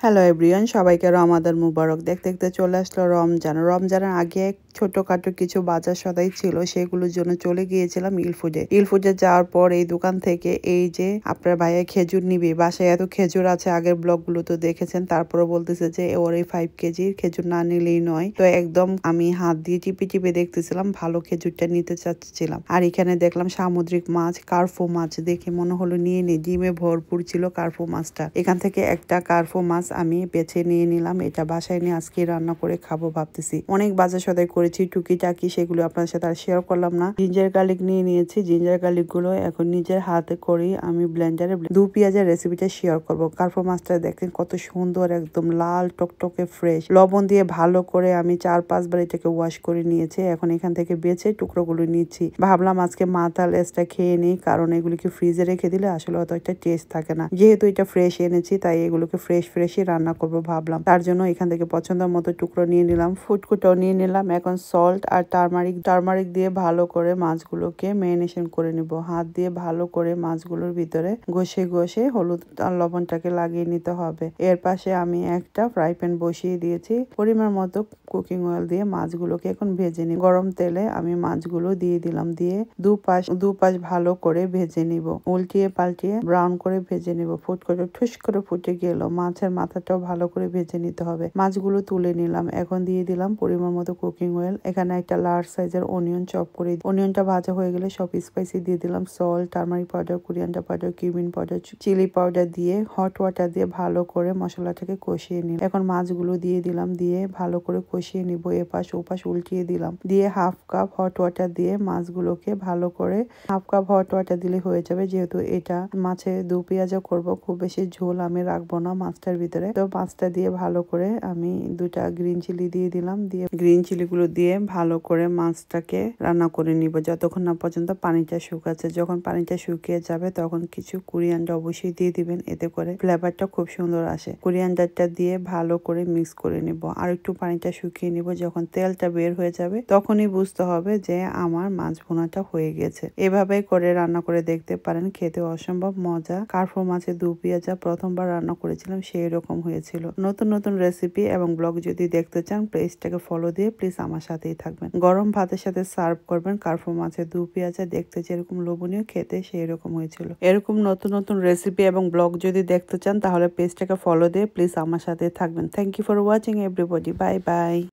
Hello everyone, সবাইকে রমাদান মুবারক। দেখতে দেখতে চলে আসলো রমজান। রমজানের আগে ছোটখাটো কিছু বাজার সদাই ছিল, সেগুলোর জন্য চলে গিয়েছিলাম ইলফুডে। ইলফুডে যাওয়ার পর এই দোকান থেকে এই যে আপনার ভাইয়া খেজুর নিবে, বাসায় এত খেজুর আছে, আগের ব্লগগুলো তো দেখেছেন। তারপরে বলতেছে যে ওর এই 5 কেজি খেজুর না নিলেই নয়। তো একদম আমি হাত দিয়ে টিপে টিপে দেখতেছিলাম, ভালো খেজুরটা নিতে চাচ্ছিলাম। আর এখানে দেখলাম সামুদ্রিক মাছ, কার্ফো মাছ, দেখে মনে হলো নিয়ে নি। ডিমে ভরপুর ছিল কার্ফো মাছটা। এখান থেকে একটা কার্ফো মাছ আমি বেছে নিয়ে নিলাম। এটা বাসায় নিয়ে আজকে রান্না করে খাবো ভাবতেছি। অনেক বাজার সদাই করেছি টুকিটাকি, সেগুলো আপনার সাথে আর শেয়ার করলাম না। জিঞ্জার গার্লিক নিয়ে নিয়েছি। জিঞ্জার গার্লিক গুলো এখন নিজের হাতে করি আমি ব্লেন্ডারে দু পেঁয়াজের রেসিপিটা শেয়ার করবো। কার্ফো মাছটা দেখেন কত সুন্দর, একদম লাল টকটকে ফ্রেশ। লবণ দিয়ে ভালো করে আমি 4-5 বার এটাকে ওয়াশ করে নিয়েছি। এখন এখান থেকে বেছে টুকরোগুলো নিচ্ছি। ভাবলাম আজকে মাথা লেজটা খেয়ে নিই, কারণ এগুলিকে ফ্রিজে রেখে দিলে আসলে অত একটা টেস্ট থাকে না। যেহেতু এটা ফ্রেশ এনেছি, তাই এগুলোকে ফ্রেশই রান্না করব ভাবলাম। তার জন্য এখান থেকে পছন্দ মতো টুকরো নিয়ে নিলাম, ফুটকুটাও নিয়ে নিলাম। এখন সল্ট আর টারমারিক দিয়ে ভালো করে মাছগুলোকে ম্যারিনেশন করে নিব। হাত দিয়ে ভালো করে মাছগুলোর ভিতরে ঘষে হলুদ আর লবণটাকে লাগিয়ে নিতে হবে। এর পাশে আমি একটা ফ্রাই প্যান বসিয়ে দিয়েছি। পরিমাণ মতো কুকিং অয়েল দিয়ে মাছগুলোকে এখন ভেজে নিই। গরম তেলে আমি মাছগুলো দিয়ে দিলাম, দিয়ে দুপাশ ভালো করে ভেজে নিব। উল্টিয়ে পাল্টিয়ে ব্রাউন করে ভেজে নিব। ঠুস করে ফুটে গেল। মাছের মাথাটাও ভালো করে ভেজে নিতে হবে। মাছগুলো তুলে নিলাম। এখন দিয়ে দিলাম পরিমাণ মতো কুকিং অয়েল। এখানে একটা লার্জ সাইজের অনিয়ন চপ করে, অনিয়নটা ভাজা হয়ে গেলে সব স্পাইসি দিয়ে দিলাম। Salt, turmeric powder, coriander powder, cumin powder, chilli powder দিয়ে হট ওয়াটার দিয়ে ভালো করে মশলাটাকে কষিয়ে নিলাম। এখন মাছগুলো দিয়ে দিলাম, দিয়ে ভালো করে কষিয়ে নিব। এপাশ ওপাশ উল্টিয়ে দিলাম, দিয়ে হাফ কাপ হট ওয়াটার দিয়ে মাছগুলোকে ভালো করে, হাফ কাপ হট ওয়াটার দিলে হয়ে যাবে। যেহেতু এটা মাছে দু পেঁয়াজা করব, খুব বেশি ঝোল আমি রাখবো না মাছটার ভিতরে। তো মাছটা দিয়ে ভালো করে আমি 2টা গ্রিন চিলি দিয়ে দিলাম, দিয়ে গ্রিন চিলি গুলো দিয়ে ভালো করে মাছটাকে রান্না করে নিব যতক্ষণ না পর্যন্ত পানিটা শুকাচ্ছে। যখন পানিটা শুকিয়ে যাবে তখন কিছু কোরিয়ান্ডার অবশ্যই দিয়ে দিবেন, এতে করে ফ্লেভারটা খুব সুন্দর আসে। কোরিয়ান্ডারটা দিয়ে ভালো করে মিক্স করে নিব। আর একটু পানিটা শুকিয়ে নিব। যখন তেলটা বের হয়ে যাবে তখনই বুঝতে হবে যে আমার মাছ ভুনাটা হয়ে গেছে। এভাবে করে রান্না করে দেখতে পারেন, খেতে অসম্ভব মজা। কার্ফো মাছের দু পেঁয়াজা প্রথমবার রান্না করেছিলাম, সেই রকম হয়েছিল। নতুন নতুন রেসিপি এবং ব্লগ যদি দেখতে চান, পেজটাকে ফলো দিয়ে প্লিজ আমার সাথেই থাকবেন। গরম ভাতের সাথে সার্ভ করবেন কার্ফো মাছের দু পেঁয়াজা। দেখতে যেরকম লোভনীয়, খেতে সেই রকম হয়েছিল। এরকম নতুন নতুন রেসিপি এবং ব্লগ যদি দেখতে চান, তাহলে পেজটাকে ফলো দিয়ে প্লিজ আমার সাথে থাকবেন। Thank you for watching everybody. Bye by.